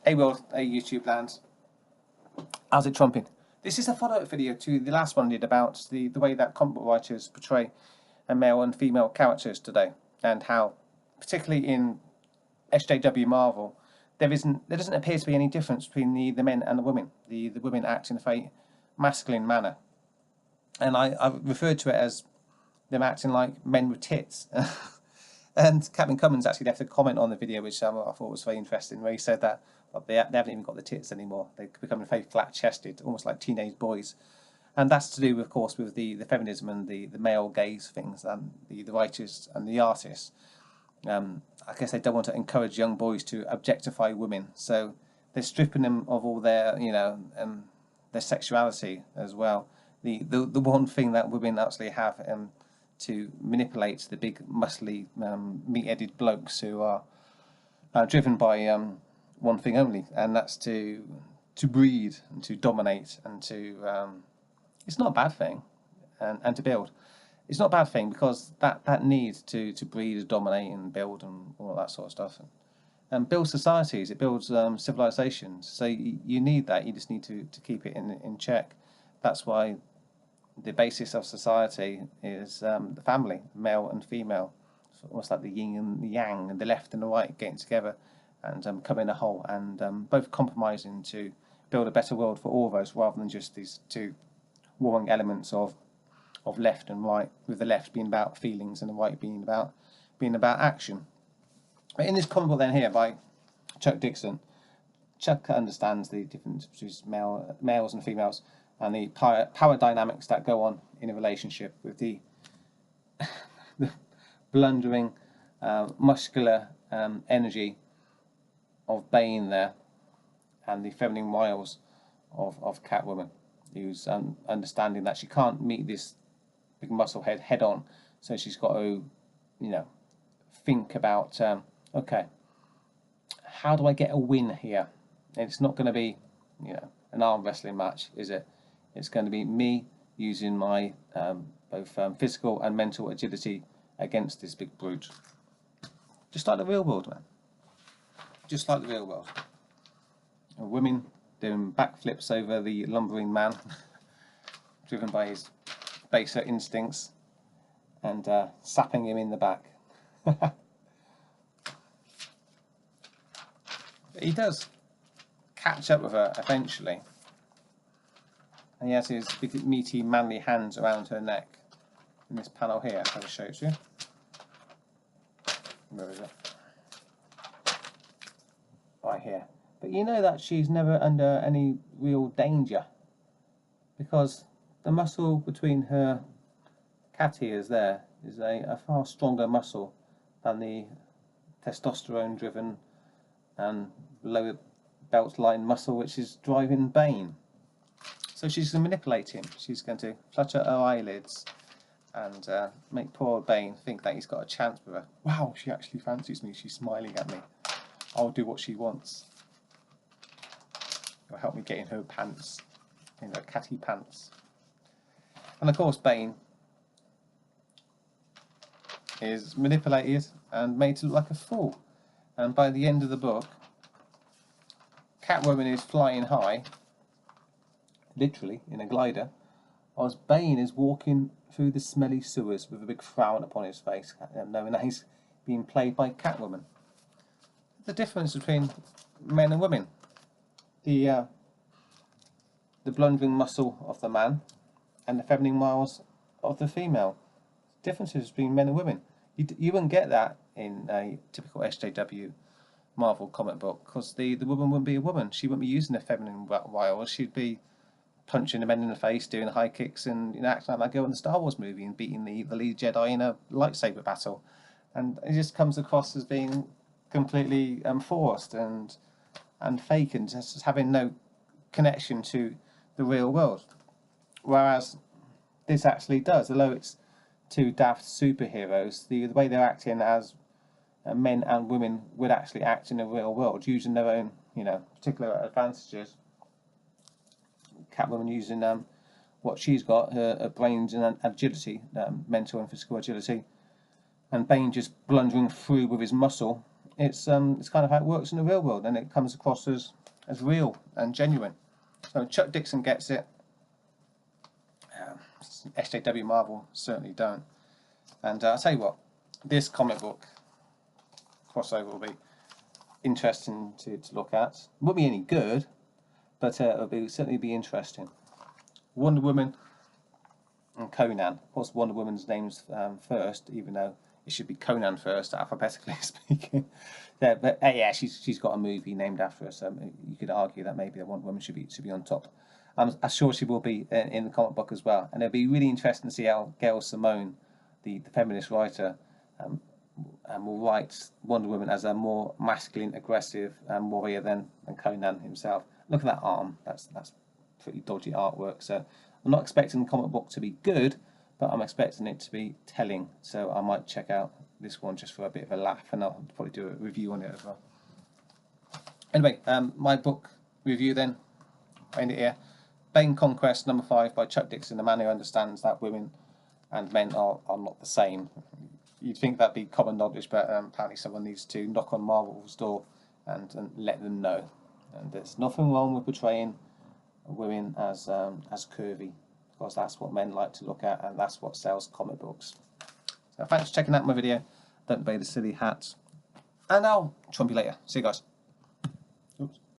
Hey world, hey YouTube land, how's it trumping? This is a follow-up video to the last one I did about the way that comic book writers portray male and female characters today, and how, particularly in SJW Marvel, there doesn't appear to be any difference between the men and the women. The women act in a very masculine manner, and I referred to it as them acting like men with tits. And Captain Cummins actually left a comment on the video, which I thought was very interesting, where he said that they haven't even got the tits anymore. They're becoming very flat-chested, almost like teenage boys. And that's to do, of course, with the feminism and the male gaze things, and the writers and the artists. I guess they don't want to encourage young boys to objectify women, so they're stripping them of all their, their sexuality as well. The one thing that women actually have to manipulate the big, muscly, meat-headed blokes who are driven by one thing only, and that's to breed and to dominate and to. It's not a bad thing, and to build. It's not a bad thing because that need to breed, and dominate, and build, and all that sort of stuff, and build societies. It builds civilizations. So you need that. You just need to keep it in check. That's why the basis of society is the family, male and female. It's almost like the yin and the yang, and the left and the right getting together and coming a whole, and both compromising to build a better world for all of us, rather than just these two warring elements of left and right, with the left being about feelings and the right being about action. But in this comic book then here by Chuck Dixon, Chuck understands the difference between males and females, and the power dynamics that go on in a relationship, with the blundering, muscular energy of Bane there, and the feminine wiles of Catwoman, who's understanding that she can't meet this big muscle head on, so she's got to, think about, okay, how do I get a win here? And it's not going to be, an arm wrestling match, is it? It's going to be me using my both physical and mental agility against this big brute. Just like the real world, man. Just like the real world. And women doing backflips over the lumbering man, driven by his baser instincts, and sapping him in the back. He does catch up with her eventually. And he has his big, meaty, manly hands around her neck in this panel here. I'll show it to you. Where is it? Right here. But you know that she's never under any real danger, because the muscle between her cat ears there is a far stronger muscle than the testosterone-driven and lower belt line muscle which is driving Bane. So she's going to manipulate him. She's going to flutter her eyelids and make poor old Bane think that he's got a chance with her. Wow, she actually fancies me. She's smiling at me. I'll do what she wants. It'll help me get in her pants, in her catty pants. And of course, Bane is manipulated and made to look like a fool. And by the end of the book, Catwoman is flying high, literally in a glider, whilst Bane is walking through the smelly sewers with a big frown upon his face, knowing that he's being played by Catwoman. The difference between men and women, the blundering muscle of the man and the feminine wiles of the female. Differences between men and women. You wouldn't get that in a typical SJW Marvel comic book, because the woman wouldn't be a woman. She wouldn't be using the feminine wiles. She'd be punching the men in the face, doing high kicks, and acting like that girl in the Star Wars movie, and beating the lead Jedi in a lightsaber battle. And it just comes across as being completely forced and fake, and just having no connection to the real world. Whereas this actually does, although it's two daft superheroes, the way they're acting as men and women would actually act in the real world, using their own, particular advantages. Catwoman using what she's got, her brains and agility, mental and physical agility, and Bane just blundering through with his muscle it's kind of how it works in the real world, and it comes across as real and genuine. So Chuck Dixon gets it. SJW Marvel certainly don't. And I'll tell you what, this comic book crossover will be interesting to look at. Won't be any good, but it'll certainly be interesting. Wonder Woman and Conan. Of course, Wonder Woman's name's first, even though it should be Conan first, alphabetically speaking. Yeah, but yeah, she's got a movie named after her, so you could argue that maybe the Wonder Woman should be on top. I'm sure she will be in the comic book as well, and it'll be really interesting to see how Gail Simone, the feminist writer, will write Wonder Woman as a more masculine, aggressive warrior than Conan himself. Look at that arm. That's pretty dodgy artwork. So I'm not expecting the comic book to be good, but I'm expecting it to be telling. So I might check out this one just for a bit of a laugh, and I'll probably do a review on it as well. Anyway, my book review then, I end it here. Bane Conquest #5 by Chuck Dixon, the man who understands that women and men are not the same. You'd think that'd be common knowledge, but apparently someone needs to knock on Marvel's door and let them know. And there's nothing wrong with portraying women as curvy, because that's what men like to look at, and that's what sells comic books. So thanks for checking out my video. Don't obey the silly hats, and I'll trump you later. See you guys.